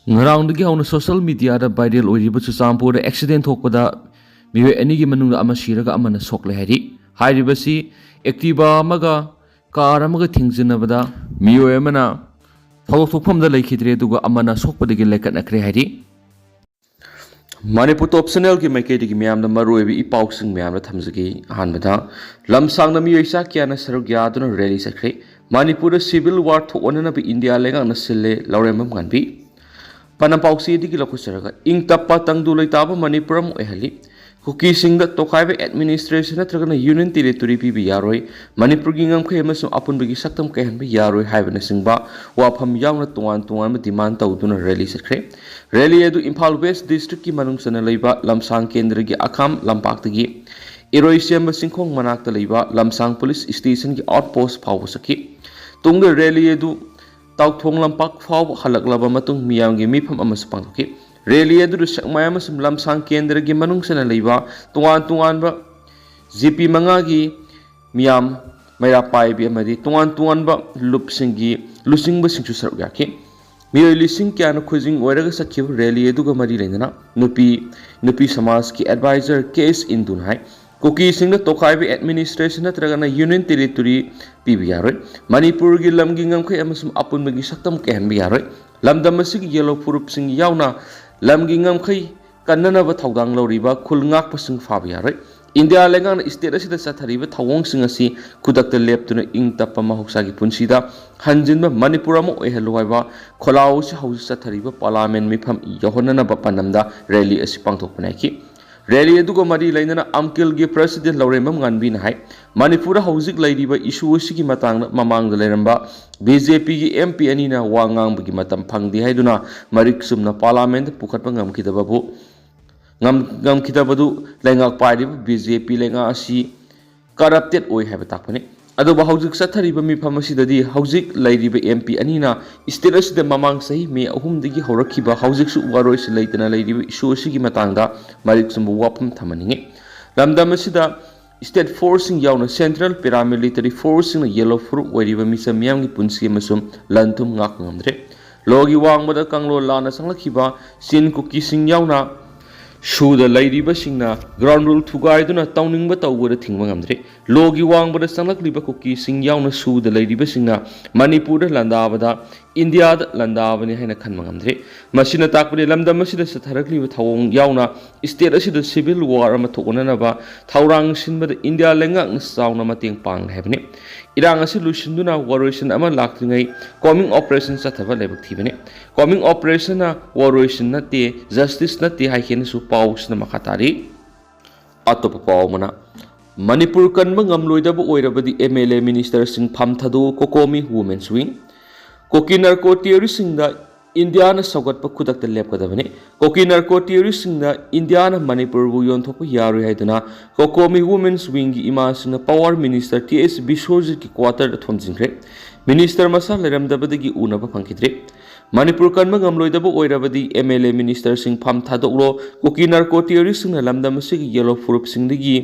Ngarangdagi hauna social media da viral oiriba Ccpur accident thokpada miwe anigi manungda ama siraga amana sokle hari hairibasi activa amaga car amaga thingzinabada miwe amana thawok thokphamda laikhidre duga amana sokpadagi lekatnakre hari Manipur top channel ki maikedi miyamda maroibi ipausing miyamda thamjagi ahanbada lamsangna miyoisa kyana saruk yaduna rally sakre Manipur civil war thokona bi India lengang na sille lauremam ganbi Panampausi di kilo kusaraga ing tappa tangdu taba Manipuram ehali Kuki singda tokaibe administration natragana union territory pi yaroi Manipur gingam khe amasung apun bagi saktam kahan bi yaroi haibana singba wafam yawna tuan ma demand tawduna rally sakre rally edu Imphal West district ki manungsana leiba lamsang kendra gi akham lampaktagi iroi siam singkhong manakta leiba lamsang police station ki outpost phaw saki tungda rally edu Tauthong lampak faw halaklaba matung miyamgi mifam amas pangki rally edu sakmayam sum lamsang kendra gi manungsana leiba tuan ba GP mangagi miyam maira pai bi amadi tuan ba lupsingi lusing ba singchu saruk yaki miyoi lising kyana khujing oiraga sakhiba rally edu ga mari leinana nupi samaj ki advisor case indunhai Kuki singda tokaibe administration natragana union territory PBR Manipur gi lamgi ngamkhe amasum apun bagi saktam kehen biaroi lamdam asigi yellow purup sing yauna lamgi ngamkhe kannana ba thaudang loriba khulngak pasing fabiaroi India lengang state asida sathariba thawong sing asi kudakta leptuna ing tappa mahoksa gi punsida hanjinba Manipur amo ehelwaiba kholaw se hausi sathariba parliament mifam yohonana ba panamda rally asi pangthok panaki Rally edu mari lainana amkil gi president lauremam nganbi na hai Manipur haujik lairiba issue sigi matang mamang leiramba BJP gi MP ani na wangang bagi matam phangdi haiduna marik sumna parliament pukhatpa ngam kitabadu lengak paidi BJP lenga asi corrupted oi haba takpani ado ba haujik sathariba mi phamasida haujik lairiba MP ani na state asida mamang sahi me ahum digi horakhiba haujik su waroi se leitana lairiba issue sigi matangda marik sumbu wapam thamaninge lamdam asida state forcing yauna central paramilitary forcing na yellow fruit oiriba misam yamgi punsi amasum lantum ngak ngamdre logi wangmada kanglo lana sanglakhiba sin kuki sing yauna Shuda lairiba singna ground rule thugaiduna tawningba tawbada thingma ngamdre logi wangbada sanglakliba kuki sing yauna shuda lairiba singna Manipur da landabada India da landabani haina khanma ngamdre masina takpani lamdam asida satharakliba thawong yauna state asida civil war ama thokona ba thawrang sinbada India lenga ngsauna mateng pang hebne irang asi lusinduna waroisin ama laktringai coming operation sathaba lebak thibane coming operation na waroisin nate justice nate haikhen su paus na makatari atop paw mana Manipur kanma ngamloidaba oirabadi MLA minister sing phamthadu kokomi women's wing koki narco terrorist singda India na sogatpa khudakta lepkadabane koki narco terrorist singda India na Manipur bu yonthokpa yaroi haiduna kokomi women's wing gi ima singna power minister TS Biswajit ki quarter da thomjingre minister masa leramdabadagi unaba phangkidre Manipur kanma ngamloidaba oirabadi MLA minister sing pham thadoklo koki narco terrorist singna lamdam asigi yellow furup singdagi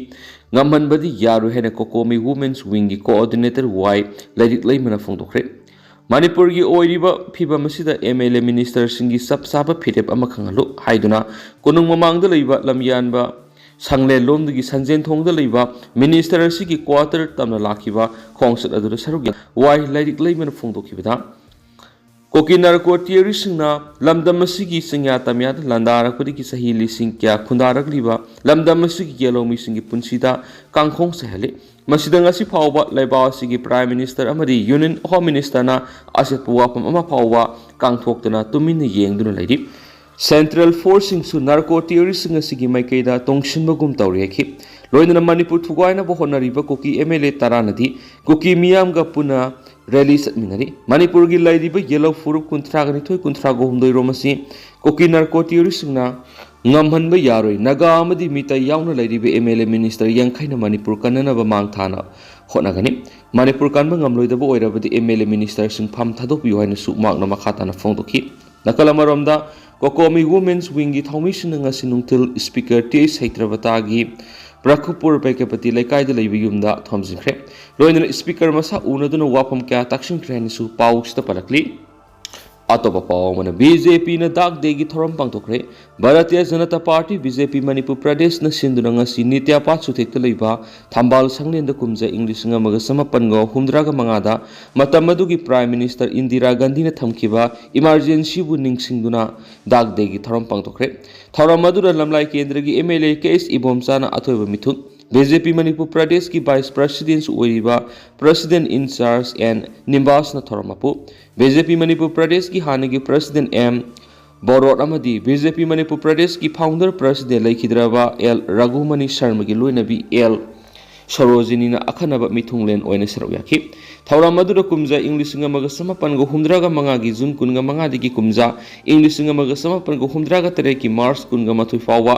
ngamhanbadi yaroi haina kokomi women's wing gi coordinator Y lairik laimana phongdokre Manipur gi oiriba phiba masida MLA minister singi sabsaba phirep ama khangalu haiduna kunung mamangda leiba lamyanba sangle lomdagi sanjen thongda leiba minister sigi quarter tamna lakhiba khongsat adura saruk wai lairik leimana phongdokibada koki narco terrorist singna lamdam asigi singya tamya landara kudiki sahili singkya khundarak liba lamdam asigi yelomi singi punsida kangkhong sahale Masidang asi pauwa laibaw sigi prime minister amadi union home minister na asit puwapam ama pauwa kangthokdana tumin yengduna lairi central forcing su narco terrorist nga sigi maikaida tongsinbagum tawreki loinana Manipur thugaina bo honariba koki MLA taranadi koki miyam ga puna rally satminari Manipur gi lairiba yellow furup kuntragani thoi kuntrago humdoi romasi koki narco terrorist na ngamhanba yaroi naga amadi mita yauna lairibe MLA minister yangkhaina Manipur kanana ba mang thana honagani Manipur kanba ngamloidaba oirabadi MLA minister sing pham thadok bi hoina su makna makhata na phongdoki nakalamaromda kokomi women's wing gi thaumisin nga sinungtil speaker TS Haitrabata-gi Prakupur Paikapati Laikai Laibi Yumda Thomjingkre Loina speaker masa unaduna wapam kya taksin krani su paus ta palakli अतोप पाव मन BJP न दाग देगी theorem पांथोखरे Bharatiya Janata party BJP Manipur प्रदेश न सिंधुना ngasi नित्या पात सुथेक्ता लेबा थांबाल सांगलेंदा कुमजा English ngamaga samapanga humdraga mangada matam adugi prime minister indira gandhi na thamkiba emergency bu ningsingduna dag degi thoram pangtokre thoram adura lamlai kendra gi mla case ibomcha na athoiba mithun BJP Manipur Pradesh की Vice President ओइबा President in charge and Nimbas na thoramapu BJP Manipur Pradesh की हानेगी President M Borot amadi BJP Manipur Pradesh की Founder President laikhidraba L Raghumani Sharma की Loina bi L Sarojini na akhanaba mithunglen oina saruyaki thauram madura kumja English ngamaga samapan go humdraga manga gi June kunga manga digi kumja English ngamaga samapan go humdraga tere ki March kunga mathui fawa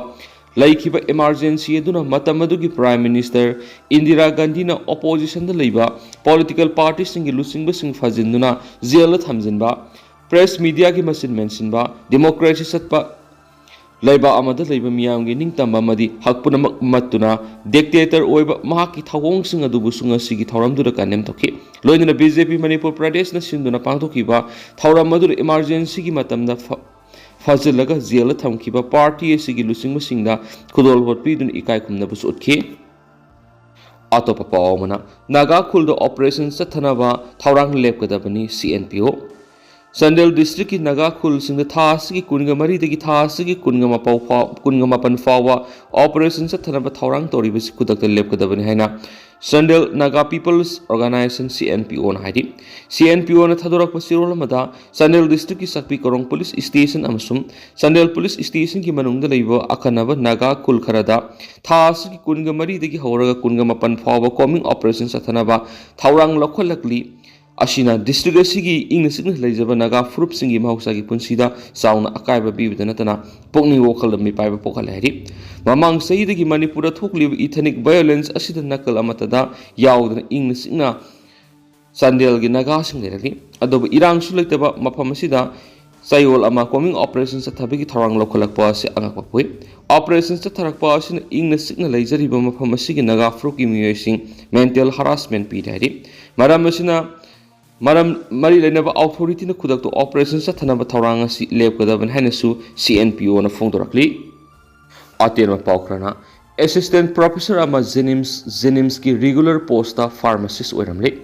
laikhiba emergency aduna matam adugi prime minister Indira Gandhi na opposition da leiba political parties singi lusingba sing fajinduna jail thamjinba press media gi masin mentionba democracy satpa leiba amada leiba miyam gi ningtamba madi hakpuna matuna dictator oiba mahaki thawong sing adubu sunga sigi thauram dura kanem thoki loina BJP Manipur Pradesh na sinduna pangthokiba thauram madura emergency gi matamda Fazilaka Zela Thamkiba Party Sigi Lusing Masinga Kudol Hotpidun Ikai Kumnabus Utki Atopapa Omana Naga Kulda Operation Satanaba Taurang Lepkadabani CNPO Sandel District Naga Kul Sing the Tasiki Kunga Mari the Gitasiki Kunga Mapan Fawa Operation Satanaba Taurang Toribus Kudak the Lepkadabani Hena Sandel Naga People's Organization CNPO Haidi CNPO na Thadorak Pasirolamada Sandel District Sakpi Korong Police Station Amsum Sandel Police Station ki manungda leiba akanaba Naga Kul Kharada Tasiki Kunga Mari the Horaga Kunga Mapan Fawa Coming Operation Satanaba Taurang Lokalakli Ashina district asigi ingna leijaba naga frup singi mahusagi punsida sauna akaiba bibidanatana pokni wokal mi paiba pokal hari mamang sayidagi manipura thokliba ethnic violence asida nakal amatada yaudana ingna sandel gi naga sing lerali adoba irang su leitaba mafam asida sayol ama coming operation sathabigi thorang lokalakpa se angakpapui operation satharakpa asina ingna leijariba mafam asigi naga frup ki miyosing mental harassment pi hari maram asina Maram Mari Lenava authority na kudak to operation sa Tanaba Tauranga si Lepkadaban Hanesu CNPO na Fongdorakli Atirma Paukrana Assistant Professor Ama Zenimski regular posta pharmacist Oramli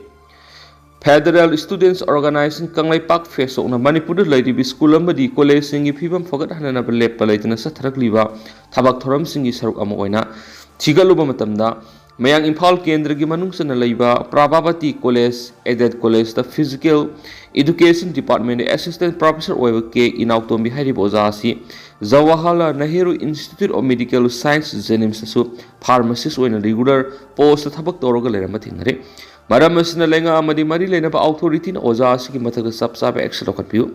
Federal Students Organizing Kanglai Pak Feso na Manipur Lady School Amadi College Singi Pibam Fogat Hanaba Lepalaitana Satharakliba Tabak Thoram Singi Saruk Amoina Tigaluba Matamda Mayang Imphal Kendra gi manung sana leiba Prabhavati College Aided College the Physical Education Department Assistant Professor oiba ke inautom bihari bozasi Jawaharlal Nehru Institute of Medical Science Jenims su pharmacist oina regular post thabak toroga lerama thinare maram asina lenga amadi mari lena ba authority na ozasi ki mathak sab action lokatpiu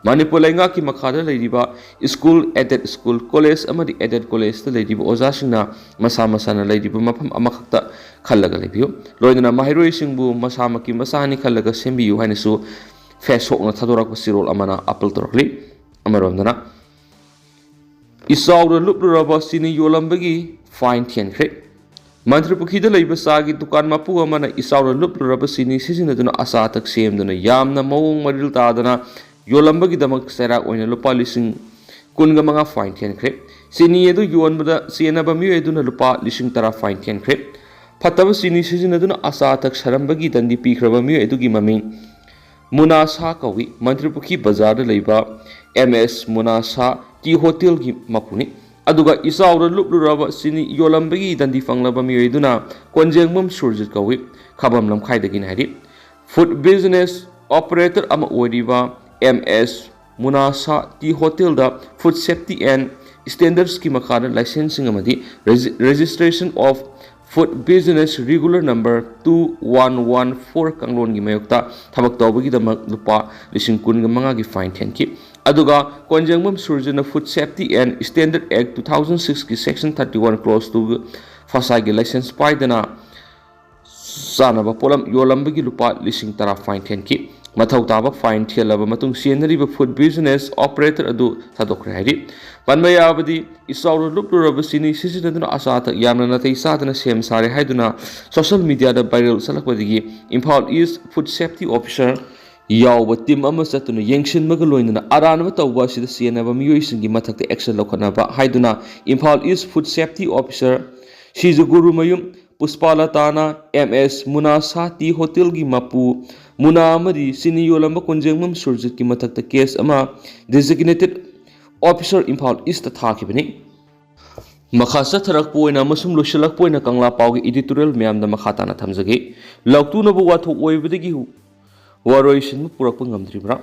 Manipur lenga ki makhada leiba school aided school college amadi aided college ta leiba ozasina masa na leiba mafam amakhta khallaga leibiu loina mahiroi singbu masama ki masani khallaga sembiu hainisu fesok na thadorak sirol amana apple torkli amaromdana isaura lupraba sini yolambagi fine thiankhre Mantri Pukhida leiba sagi dukan mapu amana isaura lupraba sini sisinaduna asa tak semduna yamna mawong maril tadana Yolambagi damak serak oina lupa lising kunga mga fine tian krep sini edu yuan bada siena ba miyo edu na lupa lising tara fine tian krep pataba sini sizin edu na asa tak sarambagi dandi pikraba miyo edu gi maming munasa kawi mantri pukhi bazar da leiba MS munasa ki hotel gi mapuni aduga isaura lupraba sini yolambagi dandi fanglaba miyo edu na konjengbam surjit kawi khabam lam khaidagi nari food business operator ama oidiba MS Munasa T Hotel da Food Safety and Standards ki makana licensing amadi registration of food business regular number 2114 kanglon gi mayokta thabak tawbagi da lupa lising kun ga manga gi fine ten ki aduga konjangbam surjana Food Safety and Standard Act 2006 ki section 31 clause 2 fasa gi license paidana sanaba polam yolambagi lupa lising tara fine ten ki Mathau taba fine thialaba matung sienariba food business operator adu thadokre hairi panmaya abadi isauru lupruraba sini sisinaduna asata yamna natai sadana sem sare haiduna social media da viral salakwadigi Imphal East Food Safety Officer ꯌꯥꯎꯕ team ꯑꯃ ꯆꯠꯇꯨꯅ ꯌꯦꯡꯁꯤꯟꯕꯒ ꯂꯣꯏꯅꯅ ꯑꯔꯥꯟꯕ ꯇꯧꯕ ꯑꯁꯤꯗ ꯆꯦꯟꯅꯕ ꯃꯤꯑꯣꯏꯁꯤꯡꯒꯤ ꯃꯊꯛꯇ action ꯂꯧꯈꯠꯅꯕ ꯍꯥꯏꯗꯨꯅ ꯏꯝꯐꯥꯜ ꯏꯁ ꯐꯨꯗ ꯁꯦꯐꯇꯤ ꯑꯣꯐꯤꯁꯥꯔ ꯁꯤꯖꯨꯒꯨꯔꯨꯃꯌꯨꯝ ꯄꯨꯁꯄꯥꯂꯇꯥꯅ MS ꯃꯨꯅꯥ ꯁꯥꯇꯤ ꯍꯣꯇꯦꯜꯒꯤ ꯃꯄꯨ ꯃꯨꯅꯥ ꯑꯃꯗꯤ ꯆꯤꯅꯤ ꯌꯣꯜꯂꯝꯕ ꯀꯣꯟꯖꯦꯡꯕꯝ ꯁꯨꯔꯖꯤꯠꯀꯤ ꯃꯊꯛꯇ ꯀꯦꯁ ꯑꯃ ꯗꯤꯖꯤꯒꯅꯦꯇꯦꯗ ꯑꯣꯐꯤꯁꯥꯔ ꯏꯝꯐꯥꯜ ꯏꯁꯇ ꯊꯥꯈꯤꯕꯅꯤ ꯃꯈꯥ ꯆꯠꯊꯔꯛꯄ ꯑꯣꯏꯅ ꯑꯃꯁꯨꯡ ꯂꯣꯏꯁꯤꯜꯂꯛꯄ ꯑꯣꯏꯅ ꯀꯪꯂꯥ ꯄꯥꯎꯒꯤ ꯏꯗꯤꯇꯣꯔꯤꯌꯦꯜ ꯃꯌꯥꯝꯗ ꯃꯈꯥ ꯇꯥꯅ ꯊꯝꯖꯒꯦ ꯂꯧꯇꯨꯅꯕ ꯋꯥꯊꯣꯛ ꯑꯣꯏꯕꯗꯒꯤ ꯋꯥꯔꯣꯏꯁꯤꯟꯕ ꯄꯨꯔꯛꯄ ꯉꯝꯗ꯭ꯔꯤꯕ꯭ꯔꯥ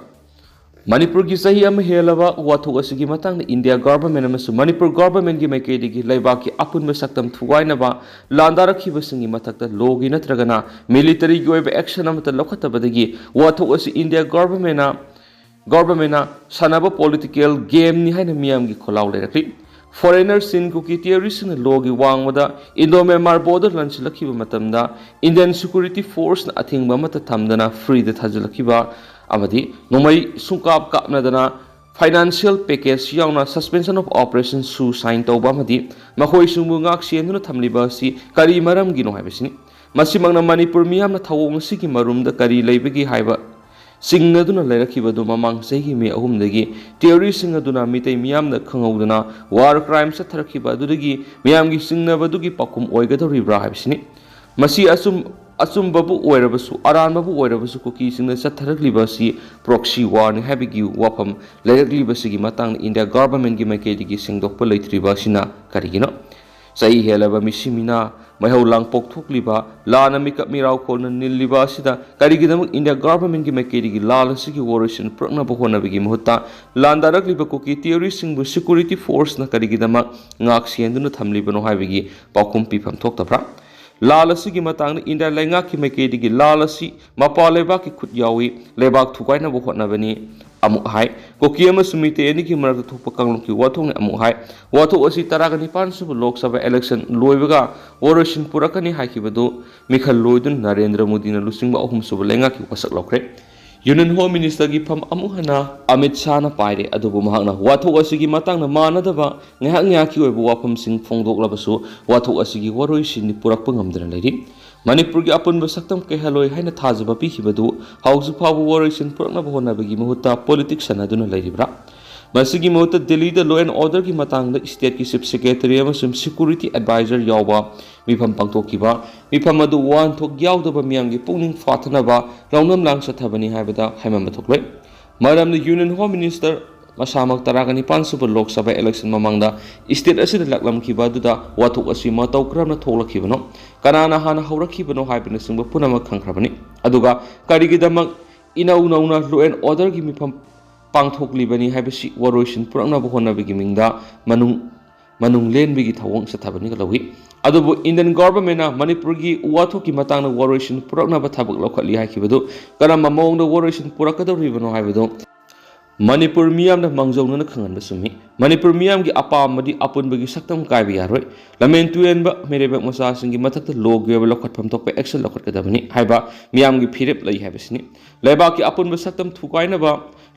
ꯃꯅꯤꯄꯨꯔꯒꯤ ꯆꯍꯤ ꯑꯃ ꯍꯦꯜꯂꯕ ꯋꯥꯊꯣꯛ ꯑꯁꯤꯒꯤ ꯃꯇꯥꯡꯗ ꯏꯟꯗꯤꯌꯥ ꯒꯚꯔꯟꯃꯦꯟꯠ ꯑꯃꯁꯨꯡ ꯃꯅꯤꯄꯨꯔ ꯒꯚꯔꯟꯃꯦꯟꯠꯀꯤ ꯃꯥꯏꯀꯩꯗꯒꯤ ꯂꯩꯕꯥꯛꯀꯤ ꯑꯄꯨꯟꯕ ꯁꯛꯇꯝ ꯊꯨꯒꯥꯏꯅꯕ ꯂꯥꯟꯗꯥꯔꯛꯈꯤꯕꯁꯤꯡꯒꯤ ꯃꯊꯛꯇ ꯂꯣꯒꯤ ꯅꯠꯇ꯭ꯔꯒꯅ ꯃꯤꯂꯤꯇꯔꯤꯒꯤ ꯑꯣꯏꯕ ꯑꯦꯛꯁꯟ ꯑꯃꯠꯇ ꯂꯧꯈꯠꯇꯕꯗꯒꯤ ꯋꯥꯊꯣꯛ ꯑꯁꯤ ꯏꯟꯗꯤꯌꯥ ꯒꯚꯔꯟꯃꯦꯟꯠꯅ ꯁꯥꯟꯅꯕ ꯄꯣꯂꯤꯇꯤꯀꯦꯜ ꯒꯦꯝꯅꯤ ꯍꯥꯏꯅ ꯃꯤꯌꯥꯝꯒꯤ ꯈꯣꯜꯂꯥꯎ ꯂꯩꯔꯛꯂꯤ ꯐꯣꯔꯦꯅꯔ ꯆꯤꯟ ꯀꯨꯀꯤ ꯇꯤꯌꯔꯤꯁꯁꯤꯡꯅ ꯂꯣꯒꯤ ꯋꯥꯡꯃꯗ ꯏꯟꯗꯣ ꯃꯦꯟꯃꯥꯔ ꯕꯣꯔꯗꯔ ꯂꯥꯟꯁꯤꯜꯂꯛꯈꯤꯕ ꯃꯇꯝꯗ ꯏꯟꯗꯤꯌꯟ ꯁꯦꯀ꯭ꯌꯨꯔꯤꯇꯤ ꯐꯣꯔꯁꯅ ꯑꯊꯤꯡꯕ ꯑꯃꯠꯇ ꯊꯝꯗꯅ ꯐ꯭ꯔꯤꯗ ꯊꯥꯖꯤꯜꯂꯛꯈꯤꯕ ꯑꯃꯗꯤ ꯅꯣꯡꯃꯩ ꯁꯨꯡꯀꯥꯞ ꯀꯥꯞꯅꯗꯅ ꯐꯥꯏꯅꯥꯟꯁꯤꯌꯦꯜ ꯄꯦꯀꯦꯖ ꯌꯥꯎꯅ ꯁꯁꯄꯦꯟꯁꯟ ꯑꯣꯐ ꯑꯣꯄꯔꯦꯁꯟ ꯁꯨ ꯁꯥꯏꯟ ꯇꯧꯕ ꯑꯃꯗꯤ ꯃꯈꯣꯏꯁꯤꯡꯕꯨ ꯉꯥꯛ ꯁꯦꯟꯗꯨꯅ ꯊꯝꯂꯤꯕ ꯑꯁꯤ ꯀꯔꯤ ꯃꯔꯝꯒꯤꯅꯣ ꯍꯥꯏꯕꯁꯤꯅꯤ ꯃꯁꯤꯃꯛꯅ ꯃꯅꯤꯄꯨꯔ ꯃꯤꯌꯥꯝꯅ ꯊꯧꯑꯣꯡ ꯑꯁꯤꯒꯤ ꯃꯔꯨꯝꯗ ꯀꯔꯤ ꯂꯩꯕꯒꯦ ꯍꯥꯏꯕ ꯆꯤꯡꯅꯗꯨꯅ ꯂꯩꯔꯛꯈꯤꯕꯗꯨ ꯃꯃꯥꯡ ꯆꯍꯤꯒꯤ ꯃꯦ 3ꯗꯒꯤ ꯇꯤꯌꯔꯤꯁꯤꯡ ꯑꯗꯨꯅ ꯃꯤꯇꯩ ꯃꯤꯌꯥꯝꯅ ꯈꯪꯍꯧꯗꯅ ꯋꯥꯔ ꯀ꯭ꯔꯥꯏꯝ ꯆꯠꯊꯔꯛꯈꯤꯕ ꯑꯗꯨꯗꯒꯤ ꯃꯤꯌꯥꯝꯒꯤ ꯆꯤꯡꯅꯕꯗꯨꯒꯤ ꯄꯥꯎꯈꯨꯝ ꯑꯣꯏꯒꯗꯧꯔꯤꯕ꯭ꯔꯥ ꯍꯥꯏꯕꯁꯤꯅꯤ ꯃꯁꯤ ꯑꯆꯨꯝꯕꯕꯨ ꯑꯣꯏꯔꯕꯁꯨ ꯑꯔꯥꯟꯕꯕꯨ ꯑꯣꯏꯔꯕꯁꯨ ꯀꯨꯀꯤꯁꯤꯡꯅ ꯆꯠꯊꯔꯛꯂꯤꯕ ꯑꯁꯤ ꯄ꯭ꯔꯣꯛꯁꯤ ꯋꯥꯔꯅꯤ ꯍꯥꯏꯕꯒꯤ ꯋꯥꯐꯝ ꯂꯩꯔꯛꯂꯤꯕꯁꯤꯒꯤ ꯃꯇꯥꯡꯗ ꯏꯟꯗꯤꯌꯥ ꯒꯚꯔꯟꯃꯦꯟꯠꯀꯤ ꯃꯥꯏꯀꯩꯗꯒꯤ ꯁꯦꯡꯗꯣꯛꯄ ꯂꯩꯇ꯭ꯔꯤꯕ ꯑꯁꯤꯅ ꯀꯔꯤꯒꯤꯅꯣ ꯆꯍꯤ ꯍꯦꯜꯂꯕ ꯃꯤꯁꯤ ꯃꯤꯅꯥ ꯃꯩꯍꯧ ꯂꯥꯡꯄꯣꯛꯊꯣꯛꯂꯤꯕ ꯂꯥꯟꯅ ꯃꯤꯀꯞ ꯃꯤꯔꯥꯎꯈꯣꯜꯅ ꯅꯤꯜꯂꯤꯕ ꯑꯁꯤꯗ ꯀꯔꯤꯒꯤꯗꯃꯛ ꯏꯟꯗꯤꯌꯥ ꯒꯚꯔꯟꯃꯦꯟꯠꯀꯤ ꯃꯥꯏꯀꯩꯗꯒꯤ ꯂꯥꯟ ꯑꯁꯤꯒꯤ ꯋꯥꯔꯣꯏꯁꯤꯟ ꯄꯨꯔꯛꯅꯕ ꯍꯣꯠꯅꯕꯒꯤ ꯃꯍꯨꯠꯇ ꯂꯥꯟꯗꯥꯔꯛꯂꯤꯕ ꯀꯨꯀꯤ ꯇꯤꯌꯔꯤꯁꯤꯡꯕꯨ ꯁꯦꯀ꯭ꯌꯨꯔꯤꯇꯤ ꯐꯣꯔꯁꯅ ꯀꯔꯤꯒꯤꯗꯃꯛ ꯉꯥꯛ ꯁꯦꯟꯗꯨꯅ ꯊꯝꯂꯤꯕꯅꯣ ꯍꯥꯏꯕꯒꯤ ꯄꯥꯎꯈꯨꯝ ꯄꯤꯐꯝ ꯊꯣꯛꯇꯕ꯭ꯔꯥ ꯂꯥꯜ ꯑꯁꯤꯒꯤ ꯃꯇꯥꯡꯗ ꯏꯟꯗꯤꯌꯥ ꯂꯩꯉꯥꯛꯀꯤ ꯃꯥꯏꯀꯩꯗꯒꯤ ꯂꯥꯜ ꯑꯁꯤ ꯃꯄꯥꯟ ꯂꯩꯕꯥꯛꯀꯤ ꯈꯨꯠ ꯌꯥꯎꯏ ꯂꯩꯕꯥꯛ ꯊꯨꯒꯥꯏꯅꯕ ꯍꯣꯠꯅꯕꯅꯤ ꯑꯃꯨꯛ ꯍꯥꯏ ꯀꯨꯀꯤ ꯑꯃꯁꯨꯡ ꯃꯤꯇꯩ ꯑꯅꯤꯒꯤ ꯃꯔꯛꯇ ꯊꯣꯛꯄ ꯀꯥꯡꯂꯨꯞꯀꯤ ꯋꯥꯊꯣꯛꯅꯤ ꯑꯃꯨꯛ ꯍꯥꯏ ꯋꯥꯊꯣꯛ ꯑꯁꯤ 19 ꯁꯨꯕ ꯂꯣꯛ ꯁꯚꯥ ꯏꯂꯦꯛꯁꯟ ꯂꯣꯏꯕꯒ ꯋꯥꯔꯣꯏꯁꯤꯟ ꯄꯨꯔꯛꯀꯅꯤ ꯍꯥꯏꯈꯤꯕꯗꯨ ꯃꯤꯈꯜ ꯂꯣꯏꯗꯨꯅ ꯅꯔꯦꯟꯗ꯭ꯔ ꯃꯣꯗꯤꯅ ꯂꯨꯆꯤꯡꯕ 3 ꯁꯨꯕ ꯂꯩꯉꯥꯛꯀꯤ ꯋꯥꯁꯛ ꯂꯧꯈ꯭ꯔꯦ ꯌꯨꯅꯤꯌꯟ ꯍꯣꯝ ꯃꯤꯅꯤꯁꯇꯔꯒꯤ ꯐꯝ ꯑꯃꯨꯛ ꯍꯟꯅ ꯑꯃꯤꯠ ꯁꯥꯍꯅ ꯄꯥꯏꯔꯦ ꯑꯗꯨꯕꯨ ꯃꯍꯥꯛꯅ ꯋꯥꯊꯣꯛ ꯑꯁꯤꯒꯤ ꯃꯇꯥꯡꯗ ꯃꯥꯟꯅꯗꯕ ꯉꯥꯏꯍꯥꯛꯀꯤ ꯑꯣꯏꯕ ꯋꯥꯐꯝꯁꯤꯡ ꯐꯣꯡꯗꯣꯛꯂꯕꯁꯨ ꯋꯥꯊꯣꯛ ꯑꯁꯤꯒꯤ ꯋꯥꯔꯣꯏꯁꯤꯟꯗꯤ ꯄꯨꯔꯛꯄ ꯉꯝꯗꯅ ꯂꯩꯔꯤ ꯃꯅꯤꯄꯨꯔꯒꯤ ꯑꯄꯨꯟꯕ ꯁꯛꯇꯝ ꯀꯩꯍꯜꯂꯣꯏ ꯍꯥꯏꯅ ꯊꯥꯖꯕ ꯄꯤꯈꯤꯕꯗꯨ ꯍꯧꯖꯤꯛ ꯐꯥꯎꯕ ꯋꯥꯔꯣꯏꯁꯤꯟ ꯄꯨꯔꯛꯅꯕ ꯍꯣꯠꯅꯕꯒꯤ ꯃꯍꯨꯠꯇ ꯄꯣꯂꯤꯇꯤꯛꯁ ꯁꯥꯟꯅꯗꯨꯅ ꯂꯩꯔꯤꯕ꯭ꯔꯥ ꯃꯁꯤꯒꯤ ꯃꯍꯨꯠꯇ ꯗꯤꯜꯂꯤꯗ ꯂꯣ ꯑꯦꯟ ꯑꯣꯔꯗꯔꯒꯤ ꯃꯇꯥꯡꯗ ꯁ꯭ꯇꯦꯠꯀꯤ ꯆꯤꯐ ꯁꯦꯀ꯭ꯔꯦꯇꯔꯤ ꯑꯃꯁꯨꯡ ꯁꯦꯀ꯭ꯌꯨꯔꯤꯇꯤ ꯑꯦꯗꯚꯥꯏꯖꯔ ꯌꯥꯎꯕ ꯃꯤꯐꯝ ꯄꯥꯡꯊꯣꯛꯈꯤꯕ ꯃꯤꯐꯝ ꯑꯗꯨ ꯋꯥꯍꯟꯊꯣꯛ ꯌꯥꯎꯗꯕ ꯃꯤꯌꯥꯝꯒꯤ ꯄꯨꯛꯅꯤꯡ ꯐꯥꯊꯅꯕ ꯂꯧꯅꯝ ꯂꯥꯡ ꯆꯠꯊꯕꯅꯤ ꯍꯥꯏꯕꯗ ꯍꯥꯏꯃꯟꯕ ꯊꯣꯛꯂꯣꯏ ꯃꯔꯝꯗꯤ ꯌꯨꯅꯤꯌꯟ ꯍꯣꯝ ꯃꯤꯅꯤꯁꯇꯔ ꯃꯁꯥꯃꯛ 19 ꯁꯨꯕ ꯂꯣꯛ ꯁꯚꯥ ꯏꯂꯦꯛꯁꯟ ꯃꯃꯥꯡꯗ ꯁ꯭ꯇꯦꯠ ꯑꯁꯤꯗ ꯂꯥꯛꯂꯝꯈꯤꯕ ꯑꯗꯨꯗ ꯋꯥꯊꯣꯛ ꯑꯁꯤ ꯃꯇꯧ ꯀꯔꯝꯅ ꯊꯣꯛꯂꯛꯈꯤꯕꯅꯣ ꯀꯅꯥꯅ ꯍꯥꯟꯅ ꯍꯧꯔꯛꯈꯤꯕꯅꯣ ꯍꯥꯏꯕꯅꯆꯤꯡꯕ ꯄꯨꯝꯅꯃꯛ ꯈꯪꯈ꯭ꯔꯕꯅꯤ ꯑꯗꯨꯒ ꯀꯔꯤꯒꯤꯗꯃꯛ ꯏꯅꯧ ꯅꯧꯅ ꯂꯣ ꯑꯦꯟ ꯑꯣꯔꯗꯔꯒꯤ ꯃꯤꯐꯝ ꯄꯥꯡꯊꯣꯛꯂꯤꯕꯅꯤ ꯍꯥꯏꯕꯁꯤ ꯋꯥꯔꯣꯏꯁꯤꯟ ꯄꯨꯔꯛꯅꯕ ꯍꯣꯠꯅꯕꯒꯤ ꯃꯤꯡꯗ ꯃꯅꯨꯡ ꯂꯦꯟꯕꯒꯤ ꯊꯧꯑꯣꯡ ꯆꯠꯊꯕꯅꯤ ꯂꯧꯏ ꯑꯗꯨꯕꯨ ꯏꯟꯗꯤꯌꯟ ꯒꯚꯔꯟꯃꯦꯟꯠꯅ ꯃꯅꯤꯄꯨꯔꯒꯤ ꯋꯥꯊꯣꯛꯀꯤ ꯃꯇꯥꯡꯗ ꯋꯥꯔꯣꯏꯁꯤꯟ ꯄꯨꯔꯛꯅꯕ ꯊꯕꯛ ꯂꯧꯈꯠꯂꯤ ꯍꯥꯏꯈꯤꯕꯗꯨ ꯀꯔꯝꯕ ꯃꯑꯣꯡꯗ ꯋꯥꯔꯣꯏꯁꯤꯟ ꯄꯨꯔꯛꯀꯗꯧꯔꯤꯕꯅꯣ ꯍꯥꯏꯕꯗꯨ ꯃꯅꯤꯄꯨꯔ ꯃꯤꯌꯥꯝꯅ ꯃꯥꯡꯖꯧꯅꯅ ꯈꯪꯍꯟꯕ ꯆꯨꯝꯃꯤ ꯃꯅꯤꯄꯨꯔ ꯃꯤꯌꯥꯝꯒꯤ ꯑꯄꯥꯝꯕꯗꯤ ꯑꯄꯨꯟꯕꯒꯤ ꯁꯛꯇꯝ ꯀꯥꯏꯕ ꯌꯥꯔꯣꯏ ꯂꯝꯃꯦꯟ ꯇꯨꯌꯦꯟꯕ ꯃꯤꯔꯩꯕꯥꯛ ꯃꯆꯥꯁꯤꯡꯒꯤ ꯃꯊꯛꯇ ꯂꯣꯒꯤ ꯑꯣꯏꯕ ꯂꯧꯈꯠꯐꯝ ꯊꯣꯛꯄ ꯑꯦꯛꯁꯟ ꯂꯧꯈꯠꯀꯗꯕꯅꯤ ꯍꯥꯏꯕ ꯃꯤꯌꯥꯝꯒꯤ ꯐꯤꯔꯦꯞ ꯂꯩ ꯍꯥꯏꯕꯁꯤꯅꯤ ꯂꯩꯕꯥꯛꯀꯤ ꯑꯄꯨꯟꯕ ꯁꯛꯇꯝ ꯊꯨꯒꯥꯏꯅꯕ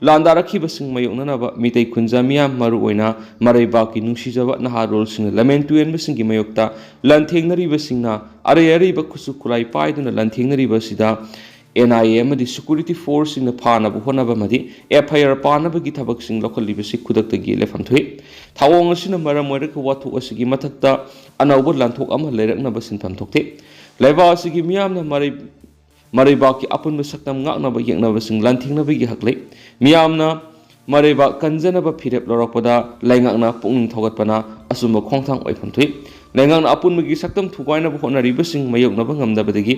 ꯂꯥꯟꯗꯥꯔꯛꯈꯤꯕꯁꯤꯡ ꯃꯥꯌꯣꯛꯅꯅꯕ ꯃꯤꯇꯩ ꯈꯨꯟꯖꯥ ꯃꯤꯌꯥꯝ ꯃꯔꯨꯑꯣꯏꯅ ꯃꯔꯩꯕꯥꯛꯀꯤ ꯅꯨꯡꯁꯤꯖꯕ ꯅꯍꯥꯔꯣꯜꯁꯤꯡꯅ ꯂꯝꯃꯦꯟ ꯇꯨꯌꯦꯟꯕꯁꯤꯡꯒꯤ ꯃꯥꯌꯣꯛꯇ ꯂꯥꯟꯊꯦꯡꯅꯔꯤꯕꯁꯤꯡꯅ ꯑꯔꯩ ꯑꯔꯩꯕ ꯈꯨꯠꯁꯨ ꯈꯨꯠꯂꯥꯏ ꯄꯥꯏꯗꯨꯅ ꯂꯥꯟꯊꯦꯡꯅꯔꯤꯕ ꯑꯁꯤꯗ NIA ꯑꯃꯗꯤ ꯁꯦꯀ꯭ꯌꯨꯔꯤꯇꯤ ꯐꯣꯔꯁꯁꯤꯡꯅ ꯐꯥꯅꯕ ꯍꯣꯠꯅꯕ ꯑꯃꯗꯤ FIR ꯄꯥꯅꯕꯒꯤ ꯊꯕꯛꯁꯤꯡ ꯂꯧꯈꯠꯂꯤꯕꯁꯤ ꯈꯨꯗꯛꯇꯒꯤ ꯂꯦꯞꯐꯝ ꯊꯣꯛꯏ ꯊꯧꯑꯣꯡ ꯑꯁꯤꯅ ꯃꯔꯝ ꯑꯣꯏꯔꯒ ꯋꯥꯊꯣꯛ ꯑꯁꯤꯒꯤ ꯃꯊꯛꯇ ꯑꯅꯧꯕ ꯂꯥꯟꯊꯣꯛ ꯑꯃ ꯂꯩꯔꯛꯅꯕ ꯁꯤꯟꯐꯝ ꯊꯣꯛꯇꯦ ꯂꯩꯕꯥꯛ ꯑꯁꯤꯒꯤ ꯃꯤꯌꯥꯝꯅ ꯃꯔꯩꯕꯥꯛꯀꯤ ꯑꯄꯨꯟꯕ ꯁꯛꯇꯝ ꯉꯥꯛꯅꯕ ꯌꯦꯛꯅꯕꯁꯤꯡ ꯂꯥꯟꯊꯦꯡꯅꯕꯒꯤ ꯍꯛ ꯂꯩ ꯃꯤꯌꯥꯝꯅ ꯃꯔꯩꯕꯥꯛ ꯀꯟꯖꯅꯕ ꯐꯤꯔꯦꯞ ꯂꯧꯔꯛꯄꯗ ꯂꯩꯉꯥꯛꯅ ꯄꯨꯛꯅꯤꯡ ꯊꯧꯒꯠꯄꯅ ꯑꯆꯨꯝꯕ ꯈꯣꯡꯊꯥꯡ ꯑꯣꯏꯐꯝ ꯊꯣꯛꯏ ꯂꯩꯉꯥꯛꯅ ꯑꯄꯨꯟꯕꯒꯤ ꯁꯛꯇꯝ ꯊꯨꯒꯥꯏꯅꯕ ꯍꯣꯠꯅꯔꯤꯕꯁꯤꯡ ꯃꯥꯌꯣꯛꯅꯕ ꯉꯝꯗꯕꯗꯒꯤ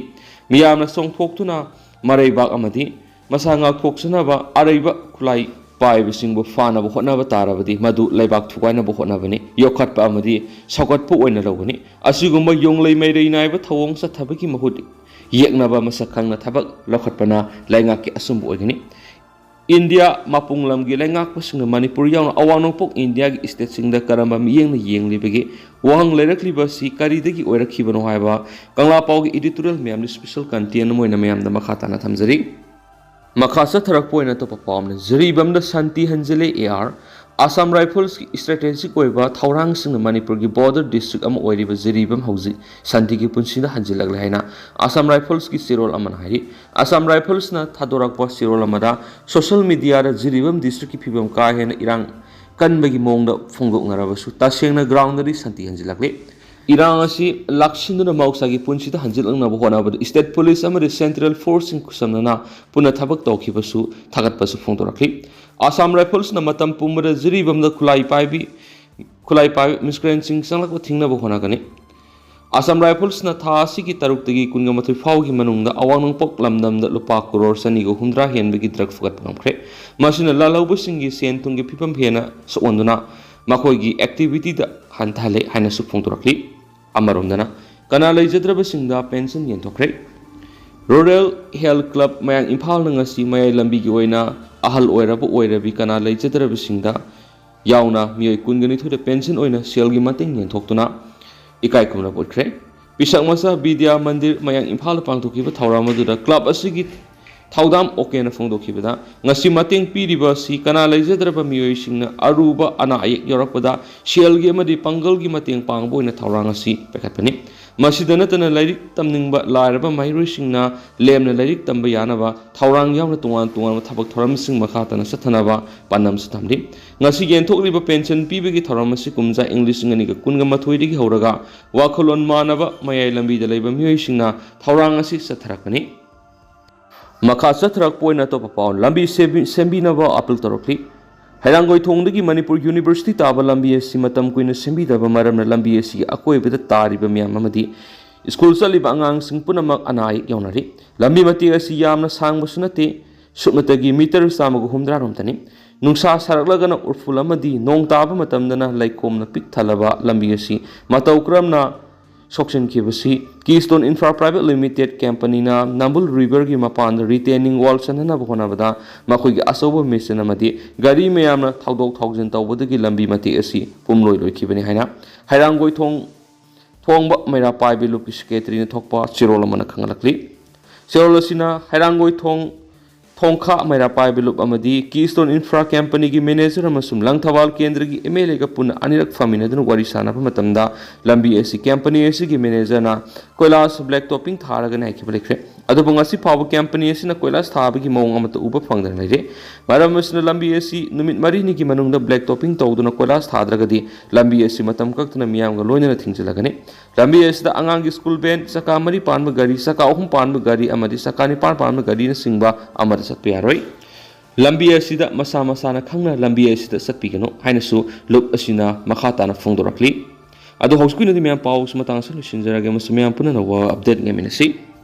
ꯃꯤꯌꯥꯝꯅ ꯆꯣꯡꯊꯣꯛꯇꯨꯅ ꯃꯔꯩꯕꯥꯛ ꯑꯃꯗꯤ ꯃꯁꯥ ꯉꯥꯛꯊꯣꯛꯆꯅꯕ ꯑꯔꯩꯕ ꯈꯨꯠꯂꯥꯏ ꯄꯥꯏꯕꯁꯤꯡꯕꯨ ꯐꯥꯅꯕ ꯍꯣꯠꯅꯕ ꯇꯥꯔꯕꯗꯤ ꯃꯗꯨ ꯂꯩꯕꯥꯛ ꯊꯨꯒꯥꯏꯅꯕ ꯍꯣꯠꯅꯕꯅꯤ ꯌꯣꯛꯈꯠꯄ ꯑꯃꯗꯤ ꯁꯧꯒꯠꯄ ꯑꯣꯏꯅ ꯂꯧꯒꯅꯤ ꯑꯁꯤꯒꯨꯝꯕ ꯌꯣꯡꯂꯩ ꯃꯩꯔꯩ ꯅꯥꯏꯕ ꯊꯧꯑꯣꯡ ꯆꯠꯊꯕꯒꯤ ꯃꯍꯨꯠ ꯌꯦꯛꯅꯕ ꯃꯁꯛ ꯈꯪꯅ ꯊꯕꯛ ꯂꯧꯈꯠꯄꯅ ꯂꯩꯉꯥꯛꯀꯤ ꯑꯆꯨꯝꯕ ꯑꯣꯏꯒꯅꯤ ꯏꯟꯗꯤꯌꯥ ꯃꯄꯨꯡ ꯂꯝꯒꯤ ꯂꯩꯉꯥꯛꯄꯁꯤꯡꯅ ꯃꯅꯤꯄꯨꯔ ꯌꯥꯎꯅ ꯑꯋꯥꯡ ꯅꯣꯡꯄꯣꯛ ꯏꯟꯗꯤꯌꯥꯒꯤ ꯁ꯭ꯇꯦꯠꯁꯤꯡꯗ ꯀꯔꯝꯕ ꯃꯤꯠꯌꯦꯡꯅ ꯌꯦꯡꯂꯤꯕꯒꯦ ꯋꯥꯍꯪ ꯂꯩꯔꯛꯂꯤꯕ ꯑꯁꯤ ꯀꯔꯤꯗꯒꯤ ꯑꯣꯏꯔꯛꯈꯤꯕꯅꯣ ꯍꯥꯏꯕ ꯀꯪꯂꯥ ꯄꯥꯎꯒꯤ ꯏꯗꯤꯇꯣꯔꯤꯌꯦꯜ ꯃꯌꯥꯝꯗ ꯁ꯭ꯄꯦꯁꯦꯜ ꯀꯟꯇꯦꯟ ꯑꯃ ꯑꯣꯏꯅ ꯃꯌꯥꯝꯗ ꯃꯈꯥ ꯇꯥꯅ ꯊꯝꯖꯔꯤ ꯃꯈꯥ ꯆꯠꯊꯔꯛꯄ ꯑꯣꯏꯅ ꯑꯇꯣꯞꯄ ꯄꯥꯎ ꯑꯃꯅ ꯖꯤꯔꯤꯕꯝꯗ ꯁꯥꯟꯇꯤ ꯍꯟꯖꯤꯜꯂꯦ AR Assam Rifles की strategic ओइबा थौरांग सिंह मणिपुर की border district अम ओइरिबा जिरिबम हौजी शांति की पुंसिदा हंजिलगले हैना Assam Rifles की सिरोल अमन हाइरि Assam Rifles ना थादोरकपा सिरोल अमदा social media रा जिरिबम district की फिबम का हेन इरांग कनबगी मोंगदा फोंगदोंगराबसु तसेंगना ग्राउंड दी शांति हंजिलगले इरांग असी लाक्सिंदुना मौसागी पुंसिदा हंजिलंगनाबो होनाबद स्टेट पुलिस अमदि सेंट्रल फोर्स सिंह कुसमना पुना थबक तौखिबसु थागतपसु फोंदोरखलि Assam Rifles na matam pumada jiribam da khulai pai miscreant sanglak thingna bo hona gani Assam Rifles na tha si ki taruk tagi kunga mathoi phau gi manung da awang pok lamdam da lupa crore sani go hundra hen be gi drug fugat pamkhre masina lalaubu singi sen tung gi phipam phena so onduna makhoi gi activity da hanthale haina su phongtorakli amaromdana kana leijadraba singda pension yen thokre Rural Health Club mayang Imphal na ngasi mayay lambi gi oina ahal oiraba oirabi kana leijadraba singda yauna miyoi kungani thoda pension oina sel gi mating yen thoktuna ikai kumna potre pisak masa Vidya Mandir mayang Imphal pangthokiba thawramadura club asigi thaudam okena phongdokhibada ngasi mating piriba si kana leijadraba miyoi singna aruba ana ayek yorakpada sel gi amadi pangal gi mating pangbo oina thawrang asi pekhatpani Masidana tana lairik tamningba lairaba mairoi singna lemna lairik tamba yanaba thaurang yauna tungan thabak thoram sing makha tana sathanaba panam sathamdi ngasi gen thokliba pension pibegi thoram asi kumja English ngani ga kunga mathoi digi horaga wakholon manaba mayai lambi da leiba mioi singna thaurang asi satharakani makha satharak poina to papaw lambi sembi naba apil torokli Hairangoi thongdagi Manipur University taba lambi asi matam kuina sembidaba maramna lambi asi akoibada tariba miyam amadi school saliba angang sing punamak anai yaunari lambi mati asi yamna sangbasu nate suknatagi meter samagu humdra romtani nungsa saraklagana urful amadi nong taba matamdana laikomna pik thalaba lambi asi matau kramna Sokshin Kibasi, Keystone Infra Private Limited Company na Nambul River gi mapan retaining wall sanana bhonabada makoi gi asobo mission amadi gari mayamna thaudok thousand tawbodagi lambi mati asi pumloi loi khibani haina hairangoi thongba maira paibe lupi secretary na thokpa chirol amana khangalakli chirol asina hairangoi thongkha maira paibe lup amadi Keystone Infra Company gi manager amasum langthawal kendra gi MLA ga pun anirak famina dun wari sana matamda lambi asi company asi gi manager na koilas black topping tharaga na khiblekre adubung asi pawa company asi na koilas thaba gi mawng amata uba phangdan leire maram asna lambi asi numit mari ni gi manungda black topping tawduna koilas thadraga di lambi asi matam kaktuna miyam ga loina na thingjalagane lambi asi da angang gi school ben saka mari panba gari saka ahum panba gari amadi saka ni panba gari na singba amada satpe yaroi lambi asida masa na khangna lambi asida satpigano hainasu luk asina makha na phongdorakli adu houskuina di miyam paus matang solution jarage masumyam punana wa update ngeminasi